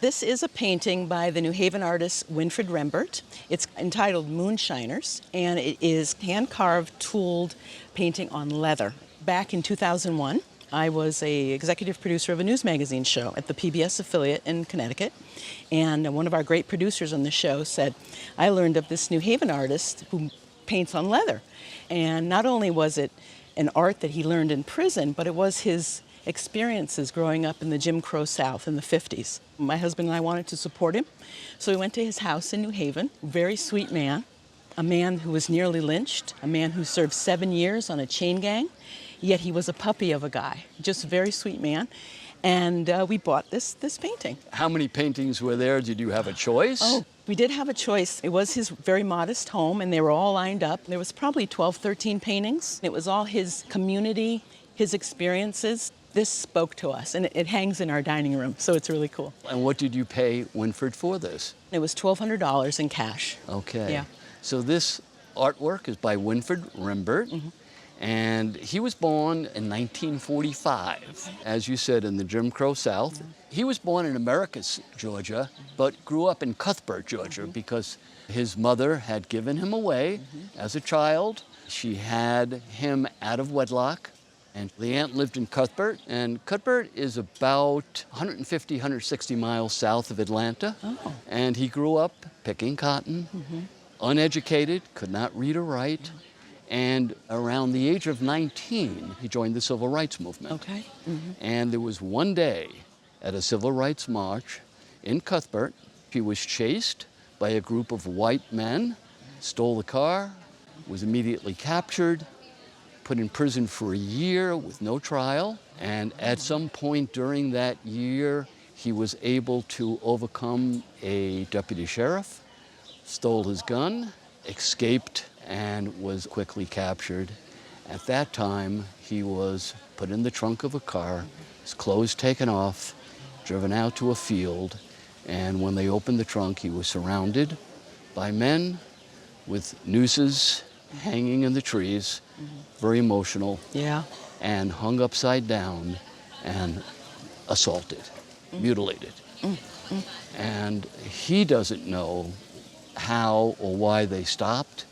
This is a painting by the New Haven artist Winfred Rembert. It's entitled Moonshiners, and it is hand-carved, tooled painting on leather. Back in 2001, I was an executive producer of a news magazine show at the PBS affiliate in Connecticut, and one of our great producers on the show said, I learned of this New Haven artist who paints on leather. And not only was it an art that he learned in prison, but it was his experiences growing up in the Jim Crow South in the 50s. My husband and I wanted to support him, so we went to his house in New Haven. Very sweet man, a man who was nearly lynched, a man who served 7 years on a chain gang, yet he was a puppy of a guy. Just a very sweet man. And we bought this painting. How many paintings were there? Did you have a choice? Oh, we did have a choice. It was his very modest home, and they were all lined up. There was probably 12, 13 paintings. It was all his community, his experiences. This spoke to us, and it hangs in our dining room, so it's really cool. And what did you pay Winfred for this? It was $1,200 in cash. Okay. Yeah. So this artwork is by Winfred Rembert. Mm-hmm. And he was born in 1945, as you said, in the Jim Crow South. Mm-hmm. He was born in Americus, Georgia, but grew up in Cuthbert, Georgia, mm-hmm. because his mother had given him away mm-hmm. as a child. She had him out of wedlock, and the aunt lived in Cuthbert. And Cuthbert is about 150, 160 miles south of Atlanta. Oh. And he grew up picking cotton, mm-hmm. uneducated, could not read or write. Mm-hmm. And around the age of 19, he joined the Civil Rights Movement. Okay. Mm-hmm. And there was one day at a Civil Rights March in Cuthbert, he was chased by a group of white men, stole the car, was immediately captured, put in prison for a year with no trial. And at some point during that year, he was able to overcome a deputy sheriff, stole his gun, escaped, and was quickly captured. At that time, he was put in the trunk of a car, his clothes taken off, driven out to a field, and when they opened the trunk, he was surrounded by men with nooses hanging in the trees, very emotional, and hung upside down and assaulted, mutilated. And he doesn't know how or why they stopped,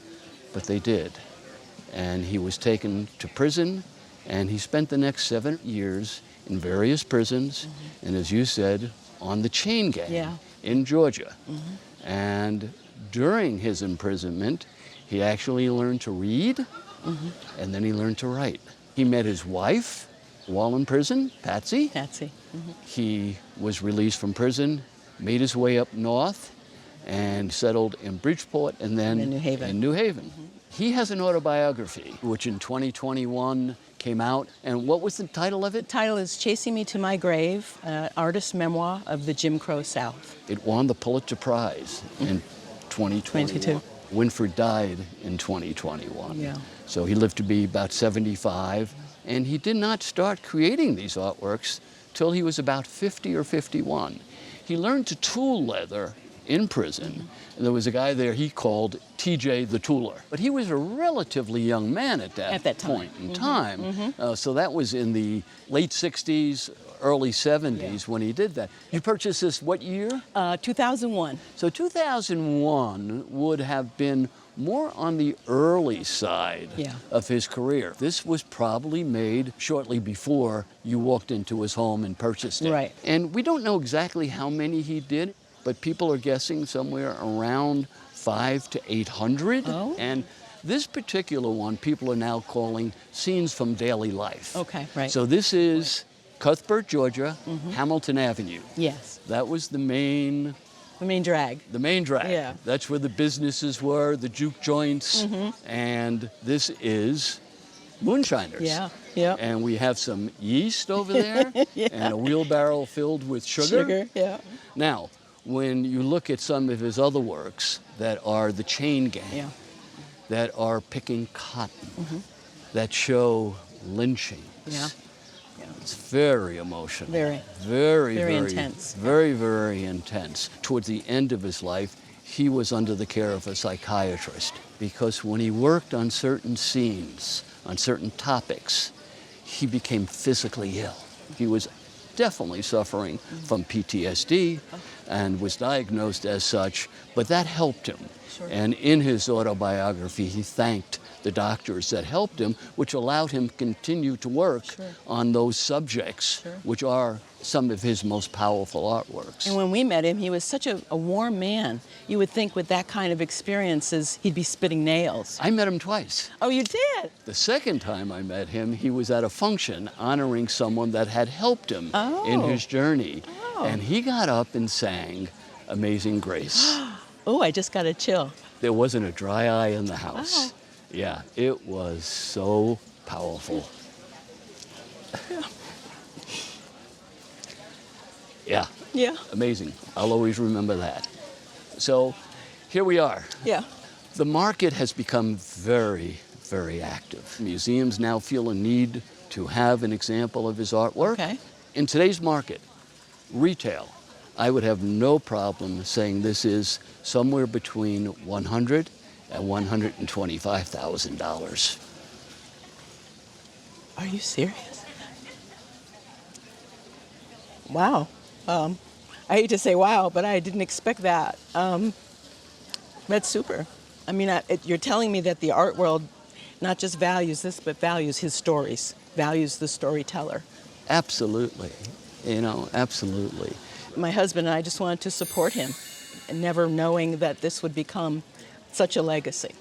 but they did. And he was taken to prison, and he spent the next 7 years in various prisons, and as you said, on the chain gang in Georgia. And during his imprisonment, he actually learned to read, and then he learned to write. He met his wife while in prison, Patsy. He was released from prison, made his way up north, and settled in Bridgeport and then in New Haven. He has an autobiography, which in 2021 came out. And what was the title of it? The title is Chasing Me to My Grave, Artist's Memoir of the Jim Crow South. It won the Pulitzer Prize in 2022. Winfred died in 2021. So he lived to be about 75. And he did not start creating these artworks till he was about 50 or 51. He learned to tool leather in prison. And there was a guy there he called TJ the Tooler. But he was a relatively young man at that point in time. So that was in the late 60s, early 70s when he did that. You purchased this what year? 2001. So 2001 would have been more on the early side of his career. This was probably made shortly before you walked into his home and purchased it. Right. And we don't know exactly how many he did, but people are guessing somewhere around 500 to 800. Oh. And this particular one, people are now calling Scenes from Daily Life. Okay, right. So this is Cuthbert, Georgia, Hamilton Avenue. Yes. That was the main drag. The main drag. Yeah. That's where the businesses were, the juke joints. And this is Moonshiners. And we have some yeast over there and a wheelbarrow filled with sugar. Now, when you look at some of his other works that are the chain gang, that are picking cotton, that show lynching. It's very emotional. Very intense. Very intense. Towards the end of his life, he was under the care of a psychiatrist because when he worked on certain scenes, on certain topics, he became physically ill. He was definitely suffering from PTSD and was diagnosed as such, but that helped him. Sure. And in his autobiography, he thanked the doctors that helped him, which allowed him to continue to work Sure. on those subjects, Sure. which are some of his most powerful artworks. And when we met him, he was such a warm man. You would think with that kind of experiences, he'd be spitting nails. I met him twice. Oh, you did? The second time I met him, he was at a function honoring someone that had helped him in Oh. his journey. Oh. And he got up and sang Amazing Grace. Oh, I just got a chill. There wasn't a dry eye in the house. Wow. Yeah, it was so powerful. Yeah, Yeah. amazing. I'll always remember that. So here we are. Yeah. The market has become very, very active. Museums now feel a need to have an example of his artwork. Okay. In today's market, retail, I would have no problem saying this is somewhere between $100,000 and $125,000. Are you serious? Wow. I hate to say wow, but I didn't expect that. That's super. I mean, you're telling me that the art world not just values this, but values his stories, values the storyteller. Absolutely, absolutely. My husband and I just wanted to support him, and never knowing that this would become such a legacy.